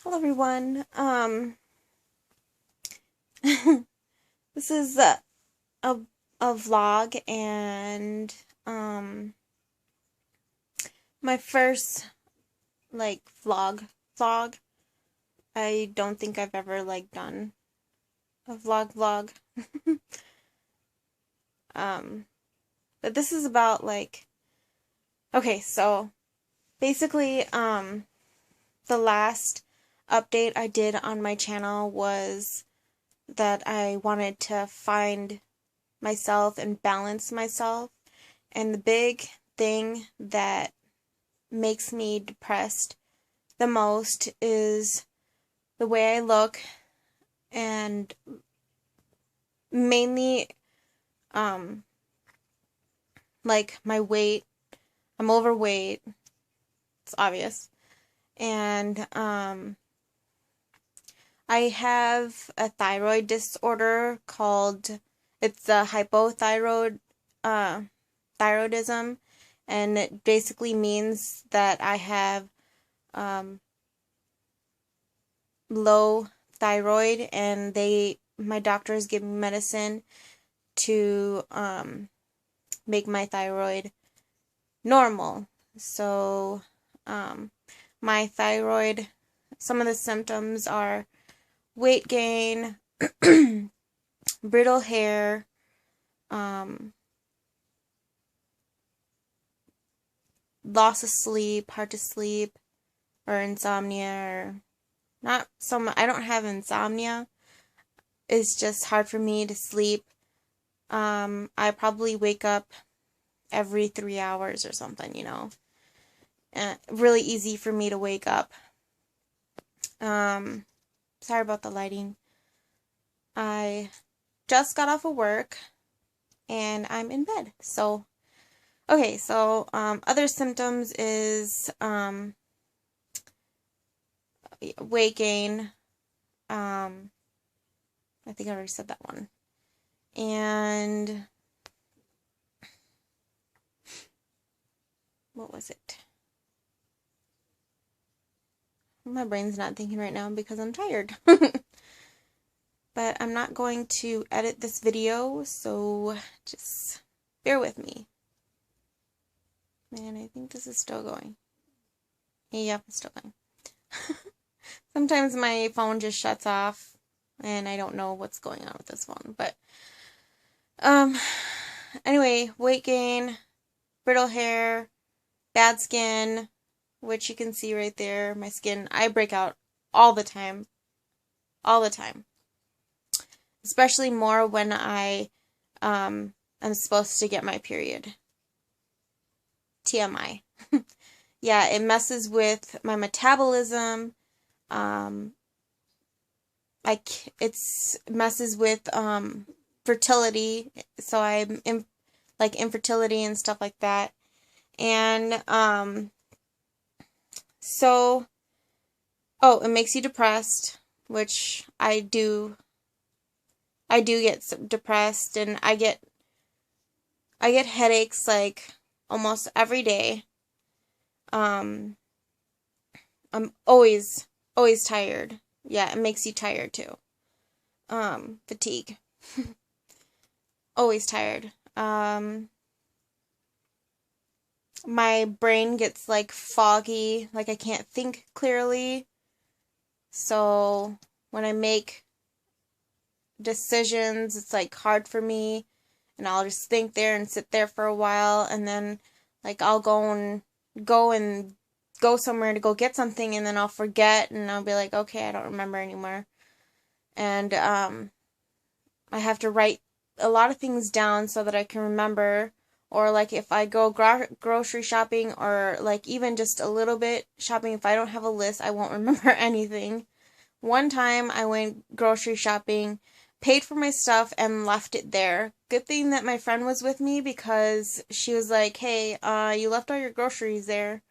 Hello everyone. This is a vlog and my first vlog. I don't think I've ever done a vlog. um but this is about okay, so basically the last update I did on my channel was that I wanted to find myself and balance myself. And the big thing that makes me depressed the most is the way I look, and mainly my weight. I'm overweight. It's obvious. And I have a thyroid disorder called, it's a thyroidism, and it basically means that I have low thyroid, and my doctors give me medicine to make my thyroid normal. So my thyroid, some of the symptoms are weight gain, brittle hair, loss of sleep, hard to sleep, or insomnia, or not so much. I don't have insomnia. It's just hard for me to sleep. I probably wake up every 3 hours or something, really easy for me to wake up. Sorry about the lighting. I just got off of work and I'm in bed. So, okay, so other symptoms is weight gain. I think I already said that one. And what was it? My brain's not thinking right now because I'm tired. But I'm not going to edit this video, so just bear with me. Man, I think this is still going. Yep, it's still going. Sometimes my phone just shuts off, and I don't know what's going on with this phone. But, anyway, weight gain, brittle hair, bad skin, which you can see right there. My skin, I break out all the time. All the time. Especially more when I'm supposed to get my period. TMI. Yeah, it messes with my metabolism. It messes with fertility. So I'm infertility and stuff like that. And it makes you depressed, which I do get depressed, and I get headaches almost every day. I'm always tired. Yeah, it makes you tired too. Fatigue. Always tired. My brain gets foggy, I can't think clearly. So when I make decisions, it's hard for me, and I'll just think there and sit there for a while, and then I'll go somewhere to go get something, and then I'll forget, and I'll be okay, I don't remember anymore. And I have to write a lot of things down so that I can remember. Or if I go grocery shopping, or even just a little bit shopping, if I don't have a list, I won't remember anything. One time I went grocery shopping, paid for my stuff, and left it there. Good thing that my friend was with me, because she was like, hey, you left all your groceries there.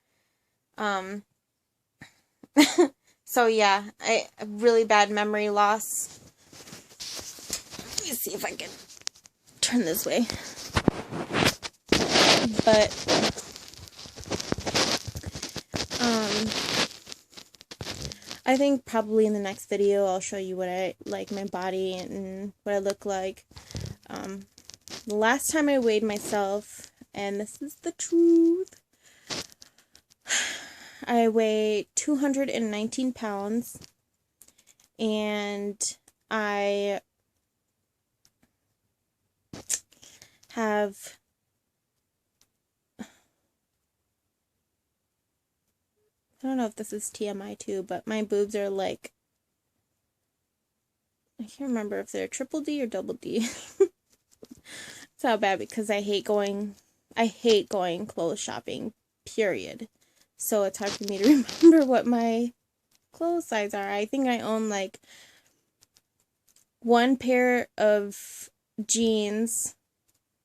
So yeah, really bad memory loss. Let me see if I can turn this way. But I think probably in the next video I'll show you what I like my body and what I look like. The last time I weighed myself, and this is the truth, I weigh 219 pounds, and I have I don't know if this is TMI too, but my boobs are like, I can't remember if they're triple D or double D. It's how bad, because I hate going clothes shopping, period. So it's hard for me to remember what my clothes size are. I think I own like one pair of jeans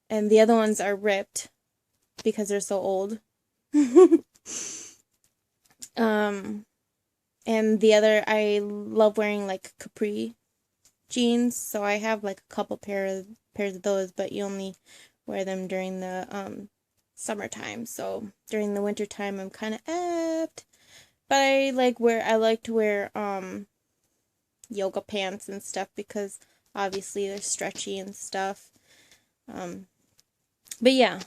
and the other ones are ripped because they're so old. And the other, I love wearing like capri jeans, so I have like a couple pairs of those, but you only wear them during the summertime. So during the winter time I'm kind of effed. But I like to wear yoga pants and stuff because obviously they're stretchy and stuff. But yeah,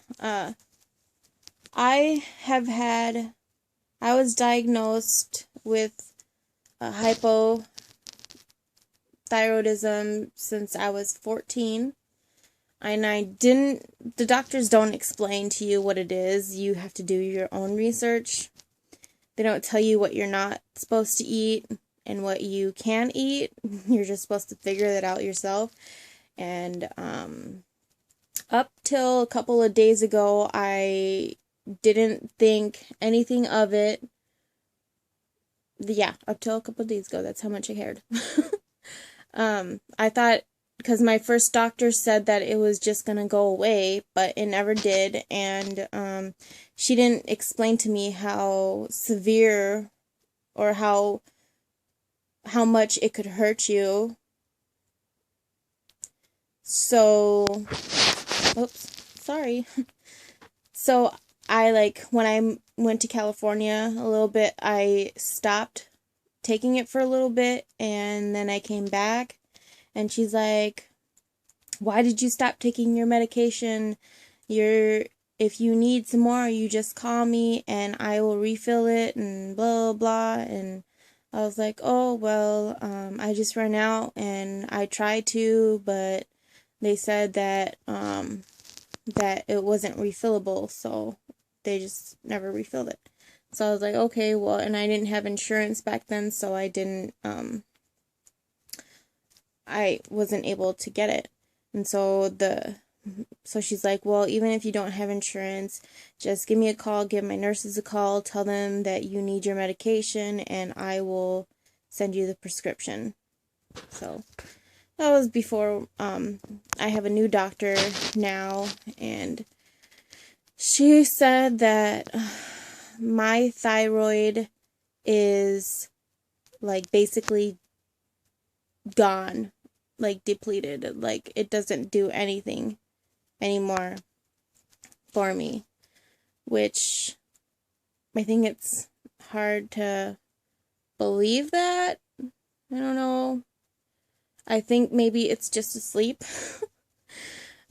I was diagnosed with hypothyroidism since I was 14. And the doctors don't explain to you what it is. You have to do your own research. They don't tell you what you're not supposed to eat and what you can eat. You're just supposed to figure that out yourself. And up till a couple of days ago, I didn't think anything of it. Yeah, up till a couple of days ago, that's how much I cared. I thought, because my first doctor said that it was just gonna go away, but it never did, and she didn't explain to me how severe or how much it could hurt you. So, oops, sorry. So when I went to California a little bit, I stopped taking it for a little bit, and then I came back, and she's like, why did you stop taking your medication? If you need some more, you just call me, and I will refill it, and blah, blah, and I was like, oh, well, I just ran out, and I tried to, but they said that it wasn't refillable, so they just never refilled it. So I was like, okay, well, and I didn't have insurance back then, so I wasn't able to get it. And so she's like, well, even if you don't have insurance, just give me a call, give my nurses a call, tell them that you need your medication, and I will send you the prescription. So that was before, I have a new doctor now, and she said that my thyroid is, like, basically gone, like, depleted, like, it doesn't do anything anymore for me, which I think it's hard to believe that. I don't know. I think maybe it's just asleep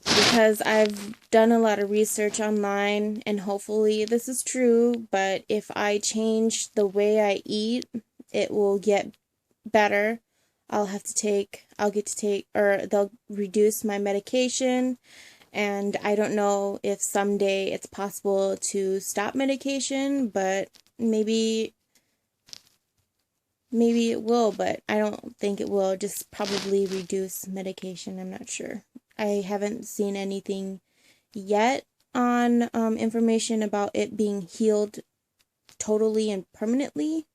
because I've done a lot of research online, and hopefully this is true, but if I change the way I eat, it will get better. Or they'll reduce my medication, and I don't know if someday it's possible to stop medication, but maybe it will, but I don't think it will. Just probably reduce medication. I'm not sure. I haven't seen anything yet on information about it being healed totally and permanently.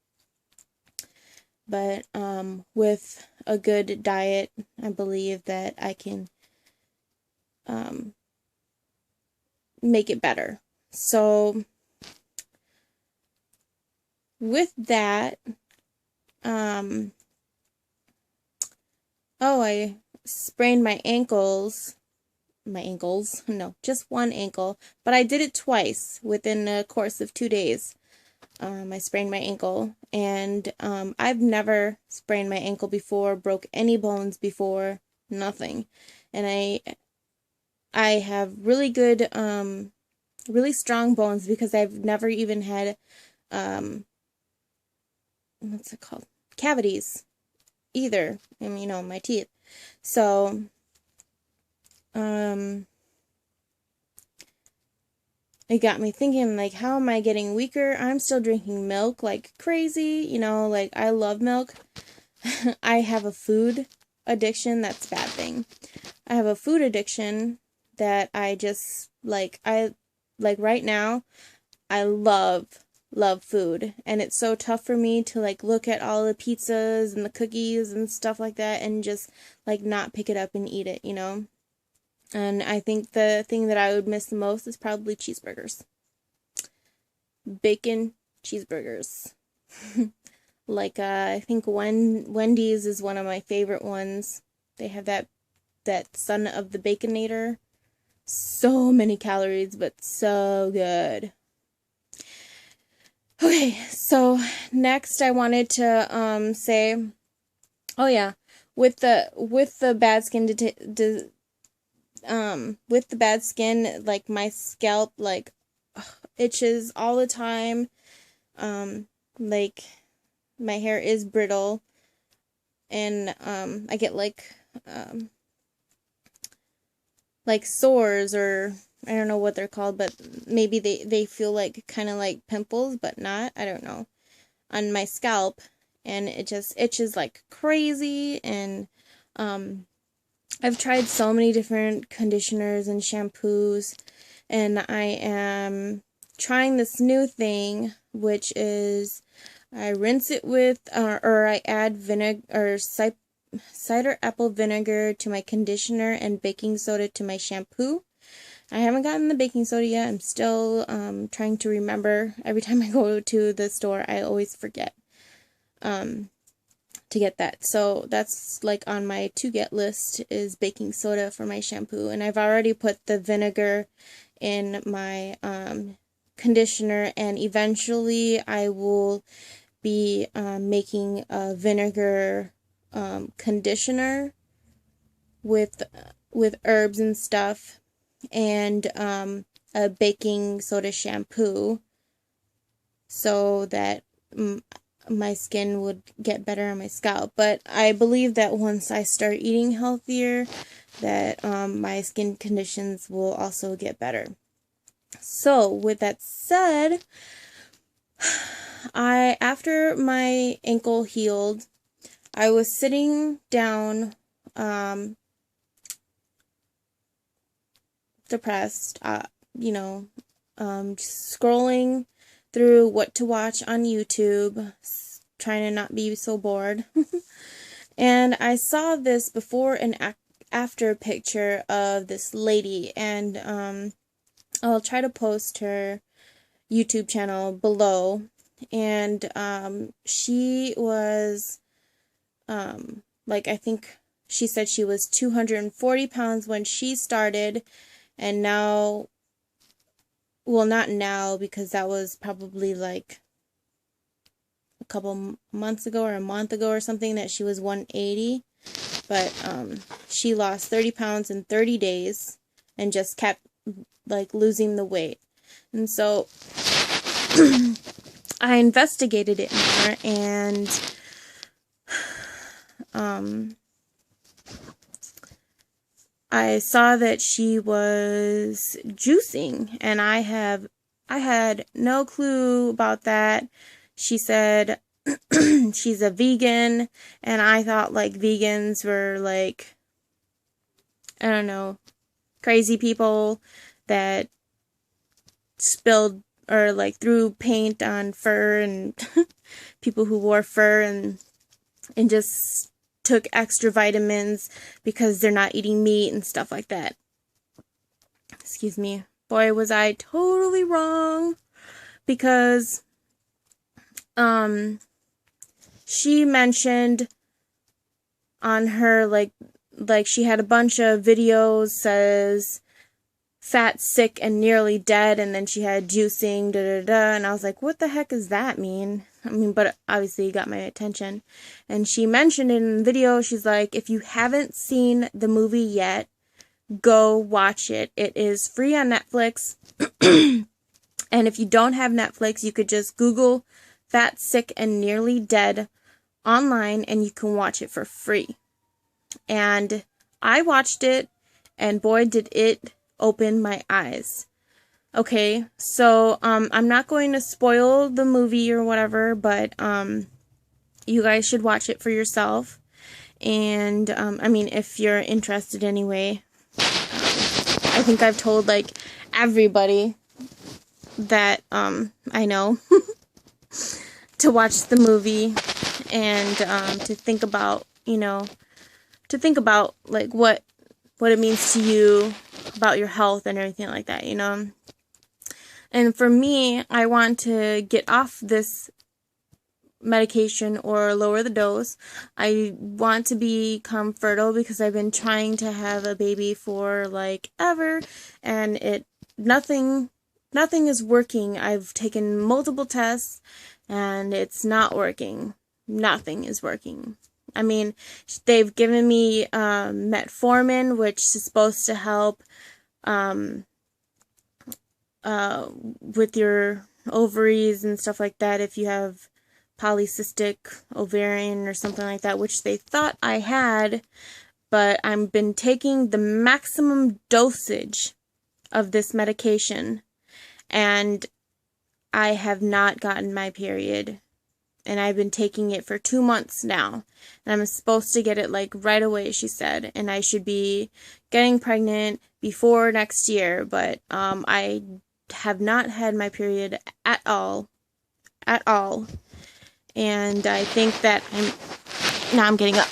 But with a good diet, I believe that I can make it better. So with that, I sprained my ankles. No, just one ankle, but I did it twice within a course of 2 days. I sprained my ankle, and I've never sprained my ankle before, broke any bones before, nothing. And I have really good, really strong bones because I've never even had, what's it called? Cavities either, and my teeth. So, it got me thinking, like, how am I getting weaker? I'm still drinking milk like crazy, like, I love milk. I have a food addiction. That's a bad thing. I have a food addiction that I just, like, right now, I love food, and it's so tough for me to, like, look at all the pizzas and the cookies and stuff like that and just, like, not pick it up and eat it, And I think the thing that I would miss the most is probably cheeseburgers. Bacon cheeseburgers. Like, I think Wendy's is one of my favorite ones. They have that son of the Baconator. So many calories, but so good. Okay, so next I wanted to say, oh yeah, with the bad skin with the bad skin, like, my scalp, like, itches all the time. Like, my hair is brittle, and I get like sores, or I don't know what they're called, but maybe they feel like kind of like pimples, but not, I don't know, on my scalp, and it just itches like crazy. And I've tried so many different conditioners and shampoos, and I am trying this new thing, which is I rinse it with, or I add vinegar or cider apple vinegar to my conditioner and baking soda to my shampoo. I haven't gotten the baking soda yet. I'm still trying to remember. Every time I go to the store, I always forget to get that. So that's, like, on my to-get list is baking soda for my shampoo. And I've already put the vinegar in my conditioner, and eventually I will be making a vinegar conditioner with herbs and stuff, and a baking soda shampoo, so that my skin would get better on my scalp. But I believe that once I start eating healthier, that my skin conditions will also get better. So with that said, after my ankle healed, I was sitting down, depressed, just scrolling through what to watch on YouTube, trying to not be so bored. And I saw this before and after picture of this lady, and I'll try to post her YouTube channel below. And she was, like, I think she said she was 240 pounds when she started, and now, well, not now, because that was probably like a couple months ago or a month ago or something, that she was 180. But she lost 30 pounds in 30 days and just kept, like, losing the weight. And so I investigated it more, and I saw that she was juicing, and I had no clue about that. She said she's a vegan, and I thought, like, vegans were, like, I don't know, crazy people that spilled or, like, threw paint on fur, and people who wore fur, and just took extra vitamins because they're not eating meat and stuff like that. Excuse me. Boy, was I totally wrong, because she mentioned on her, like she had a bunch of videos, says fat, sick, and nearly dead, and then she had juicing, da da da, and I was like, what the heck does that mean? I mean, but obviously it got my attention. And she mentioned in the video, she's like, if you haven't seen the movie yet, go watch it. It is free on Netflix. And if you don't have Netflix, you could just Google Fat, Sick, and Nearly Dead online, and you can watch it for free. And I watched it, and boy, did it open my eyes. Okay, so I'm not going to spoil the movie or whatever, but you guys should watch it for yourself. And I mean, if you're interested anyway. I think I've told like everybody that I know to watch the movie and to think about, like what it means to you about your health and everything like that, And for me, I want to get off this medication or lower the dose. I want to become fertile because I've been trying to have a baby for like ever, and nothing is working. I've taken multiple tests and it's not working. Nothing is working. I mean, they've given me metformin, which is supposed to help with your ovaries and stuff like that if you have polycystic ovarian or something like that, which they thought I had, but I've been taking the maximum dosage of this medication, and I have not gotten my period, and I've been taking it for 2 months now, and I'm supposed to get it like right away, she said, and I should be getting pregnant before next year, but I have not had my period at all, and I think that I'm getting up.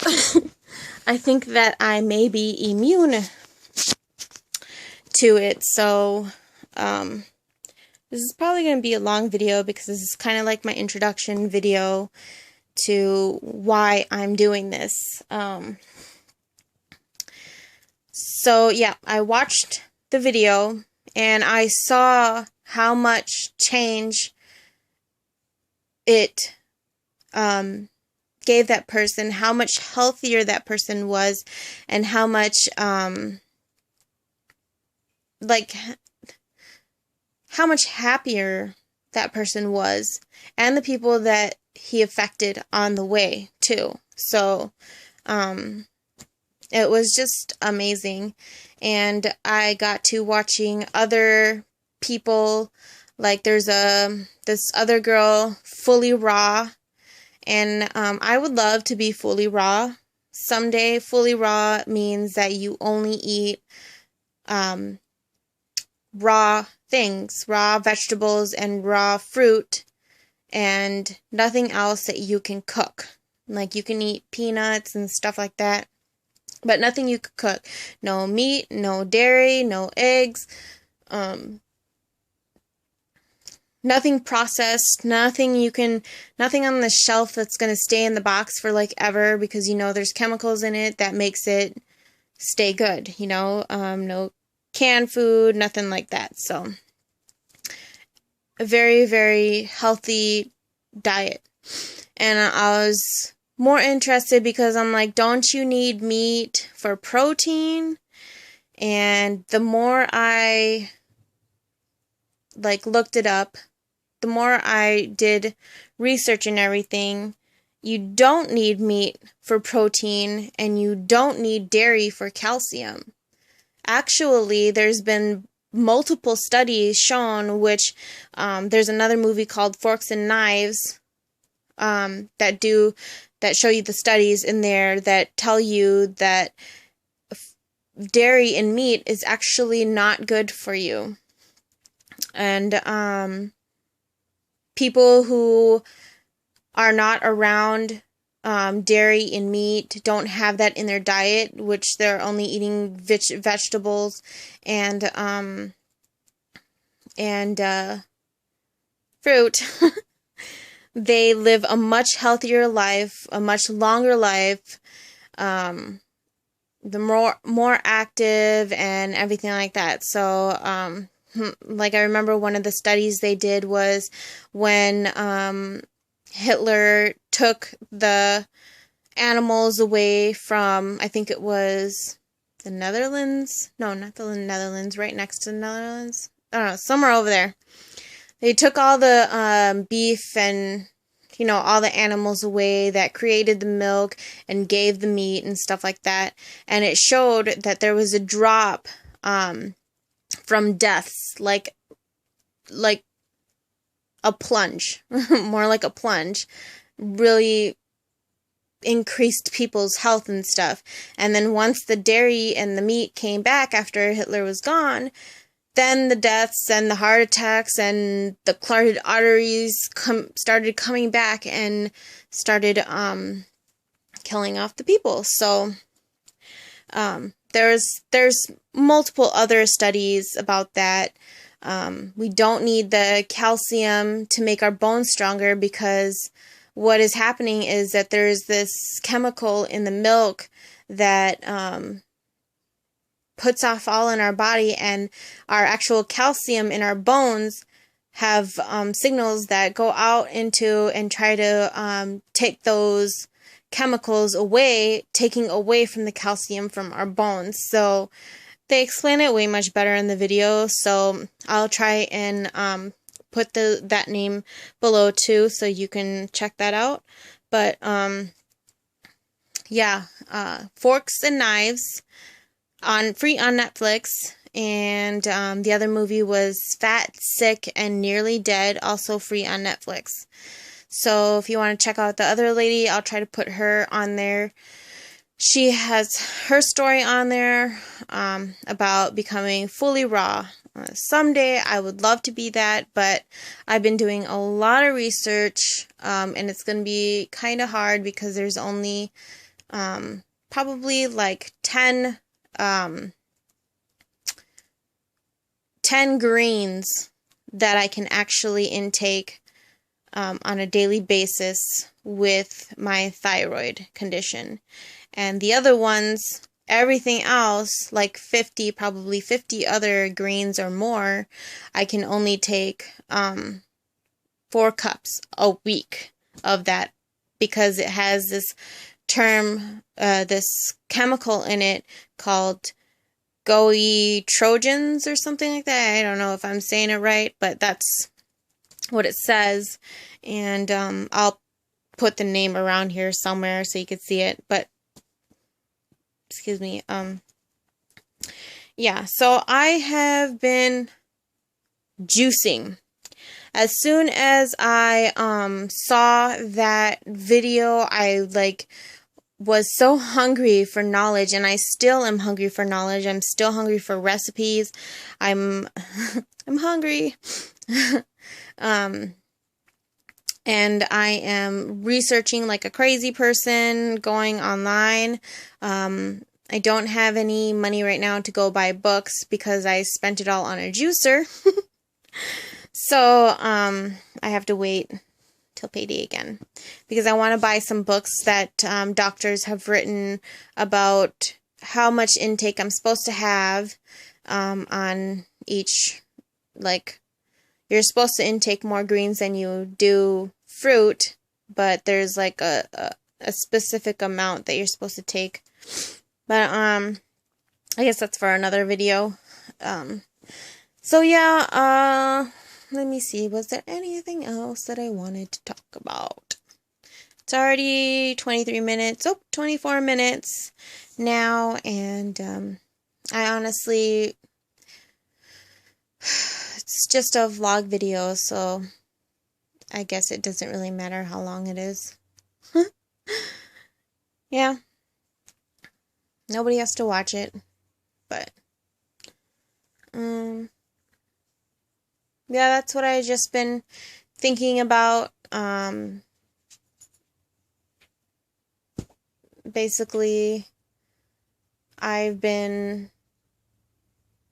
I think that I may be immune to it, so this is probably going to be a long video because this is kind of like my introduction video to why I'm doing this. So yeah, I watched the video and I saw how much change it gave that person, how much healthier that person was, and how much how much happier that person was, and the people that he affected on the way too. So it was just amazing, and I got to watching other people, like there's this other girl, fully raw, and I would love to be fully raw someday. Fully raw means that you only eat raw things, raw vegetables and raw fruit, and nothing else that you can cook. Like you can eat peanuts and stuff like that, but nothing you could cook. No meat, no dairy, no eggs, nothing processed, nothing on the shelf that's going to stay in the box for like ever, because there's chemicals in it that makes it stay good, no canned food, nothing like that. So a very, very healthy diet. And I was more interested because I'm like, don't you need meat for protein? And the more I looked it up, the more I did research and everything, you don't need meat for protein and you don't need dairy for calcium. Actually, there's been multiple studies shown, which there's another movie called Forks and Knives that show you the studies in there that tell you that dairy and meat is actually not good for you. And people who are not around dairy and meat don't have that in their diet, which they're only eating vegetables and fruit. They live a much healthier life, a much longer life, the more active and everything like that. So like I remember one of the studies they did was when Hitler took the animals away from, I think it was the Netherlands. No, not the Netherlands, right next to the Netherlands. I don't know, somewhere over there. They took all the beef and, you know, all the animals away that created the milk and gave the meat and stuff like that. And it showed that there was a drop from deaths, like a plunge, more like a plunge, really increased people's health and stuff. And then once the dairy and the meat came back after Hitler was gone, then the deaths and the heart attacks and the clogged arteries started coming back and started killing off the people. So there's multiple other studies about that. We don't need the calcium to make our bones stronger, because what is happening is that there's this chemical in the milk that puts off all in our body, and our actual calcium in our bones have signals that go out into and try to take those chemicals away, taking away from the calcium from our bones. So they explain it way much better in the video, so I'll try and put that name below too, so you can check that out. But yeah, Forks and Knives free on Netflix, and the other movie was Fat, Sick, and Nearly Dead, also free on Netflix. So if you want to check out the other lady, I'll try to put her on there. She has her story on there about becoming fully raw. Someday I would love to be that, but I've been doing a lot of research, and it's going to be kind of hard because there's only probably like 10 greens that I can actually intake on a daily basis with my thyroid condition. And the other ones, everything else, like probably 50 other greens or more, I can only take 4 cups a week of that, because it has this term, this chemical in it called goitrogens or something like that. I don't know if I'm saying it right, but that's what it says. And I'll put the name around here somewhere so you can see it. But excuse me. Yeah, so I have been juicing. As soon as I saw that video, I was so hungry for knowledge, and I still am hungry for knowledge. I'm still hungry for recipes. I'm hungry. And I am researching like a crazy person, going online. I don't have any money right now to go buy books because I spent it all on a juicer. So, I have to wait till payday again, because I want to buy some books that doctors have written about how much intake I'm supposed to have on each, you're supposed to intake more greens than you do fruit, but there's like a specific amount that you're supposed to take. But I guess that's for another video. So yeah, let me see. Was there anything else that I wanted to talk about? It's already 23 minutes. Oh, 24 minutes now. And I honestly, it's just a vlog video, so I guess it doesn't really matter how long it is. Yeah. Nobody has to watch it. But yeah, that's what I just been thinking about. Basically, I've been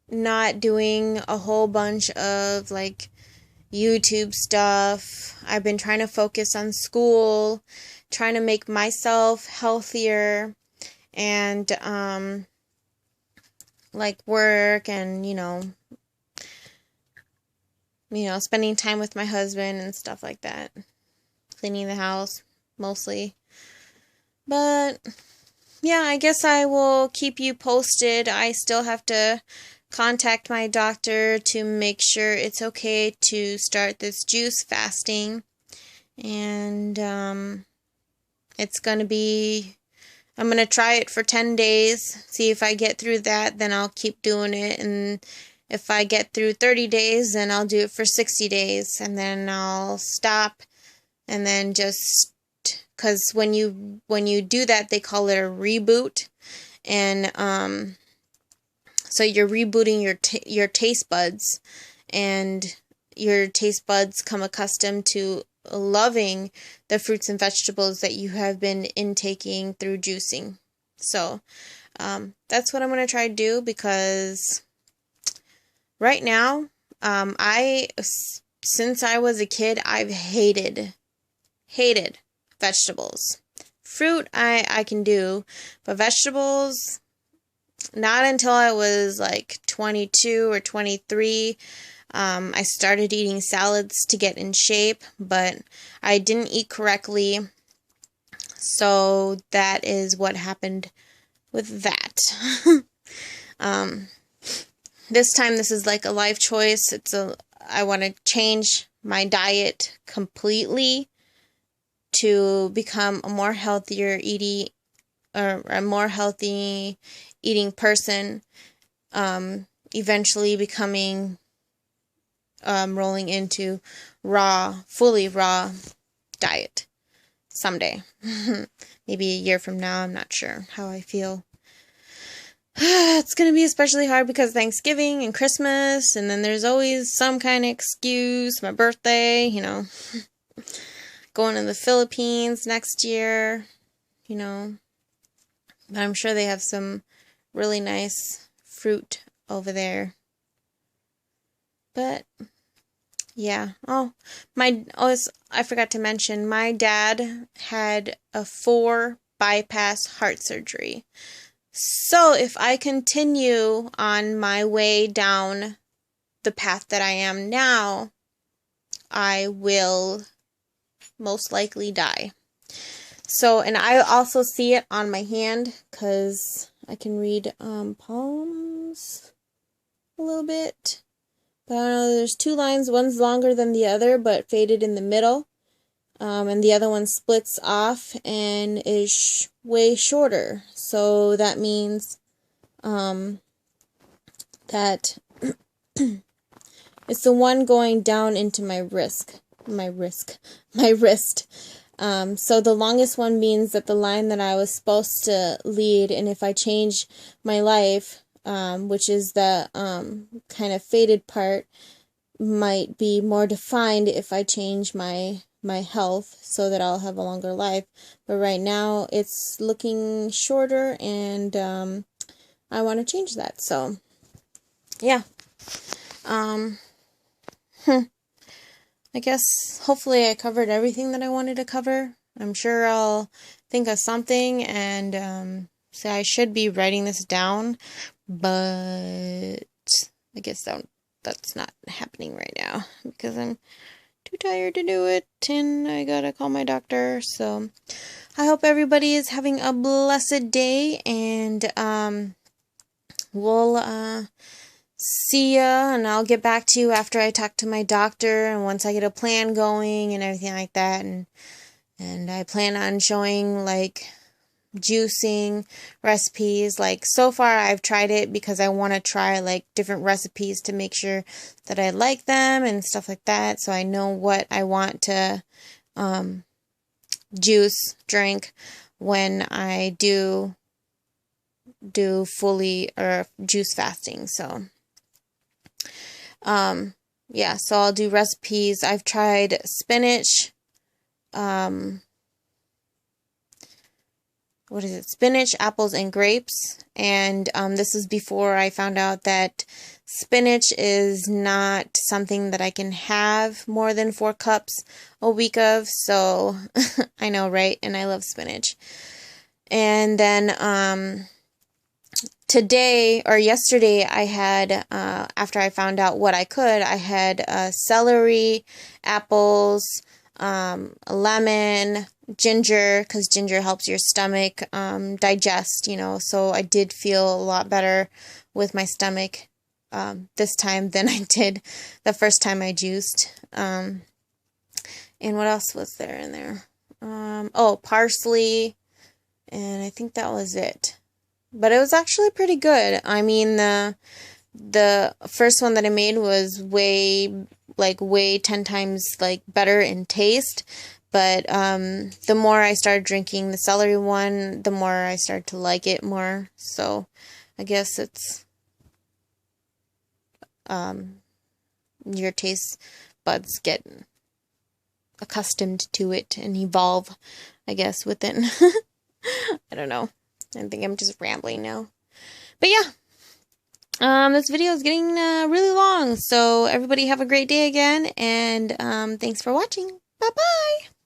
not doing a whole bunch of YouTube stuff. I've been trying to focus on school, trying to make myself healthier, and like work and spending time with my husband and stuff like that. Cleaning the house mostly. But yeah, I guess I will keep you posted. I still have to contact my doctor to make sure it's okay to start this juice fasting. And it's going to be, I'm going to try it for 10 days, see if I get through that, then I'll keep doing it. And if I get through 30 days, then I'll do it for 60 days, and then I'll stop, and then just, because when you do that, they call it a reboot, and so you're rebooting your taste buds, and your taste buds come accustomed to loving the fruits and vegetables that you have been intaking through juicing. So that's what I'm going to try to do, because right now, since I was a kid, I've hated vegetables. Fruit, I can do, but vegetables, not until I was like 22 or 23. I started eating salads to get in shape, but I didn't eat correctly, so that is what happened with that. This time, this is like a life choice. I want to change my diet completely to become a more healthier eating, or a more healthy eating person. Eventually becoming, rolling into fully raw diet someday. Maybe a year from now. I'm not sure how I feel. It's going to be especially hard because Thanksgiving and Christmas, and then there's always some kind of excuse, my birthday, going to the Philippines next year, but I'm sure they have some really nice fruit over there. But yeah. I forgot to mention, my dad had a 4 bypass heart surgery. So if I continue on my way down the path that I am now, I will most likely die. So, and I also see it on my hand, because I can read palms a little bit. But I don't know, there's 2 lines. One's longer than the other, but faded in the middle. And the other one splits off and is way shorter. So that means that it's the one going down into my wrist. So the longest one means that the line that I was supposed to lead, and if I change my life, which is the kind of faded part, might be more defined if I change my health, so that I'll have a longer life. But right now it's looking shorter, and I want to change that. So yeah, I guess hopefully I covered everything that I wanted to cover. I'm sure I'll think of something, and so I should be writing this down, but I guess that's not happening right now because I'm too tired to do it, and I gotta call my doctor. So I hope everybody is having a blessed day, and we'll see ya, and I'll get back to you after I talk to my doctor, and once I get a plan going and everything like that, and I plan on showing like juicing recipes. Like, so far I've tried it because I want to try like different recipes to make sure that I like them and stuff like that, so I know what I want to drink when I do fully or juice fasting. So yeah, so I'll do recipes. I've tried spinach, spinach, apples, and grapes. And this is before I found out that spinach is not something that I can have more than 4 cups a week of. So I know, right? And I love spinach. And then today or yesterday I had, after I found out what I could, I had celery, apples, lemon, ginger, because ginger helps your stomach digest, you know, so I did feel a lot better with my stomach this time than I did the first time I juiced. And what else was there in there? Oh, parsley, and I think that was it. But it was actually pretty good. I mean, the first one that I made was way 10 times like better in taste. But the more I started drinking the celery one, the more I started to like it more. So I guess it's your taste buds get accustomed to it and evolve, I guess, within. I don't know. I think I'm just rambling now. But yeah, this video is getting really long, so everybody have a great day again, and thanks for watching. Bye-bye!